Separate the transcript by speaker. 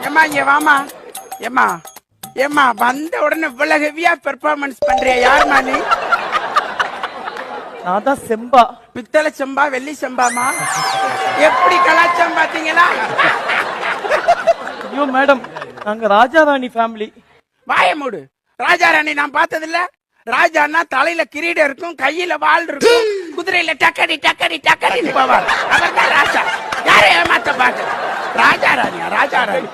Speaker 1: ஏமா இங்க வாமா. ஏமா ஏமா வந்த உடனே இவ்வளவு ஹெவியா பெர்ஃபார்மன்ஸ் பண்றிய? யாருமா நீ?
Speaker 2: நான் தான் செம்பா.
Speaker 1: பித்தளை செம்பா வெள்ளி செம்பாமா? எப்படி கலாச்சாரம் பாத்தீங்களா?
Speaker 2: ஐயோ மேடம், நாங்க ராஜாராணி ஃபேமிலி.
Speaker 1: வாய மூடு. ராஜாராணி நான் பார்த்தது இல்ல. ராஜான்னா தலையில கிரீடம் இருக்கும், கையில வாள் இருக்கும், குதிரையில டக்கடி டக்கடி டக்கடின்னு போவார். அவர் தான் ராஜா. யாரை ஏமாத்த பாக்க? ராஜாராணியா? ராஜாராணி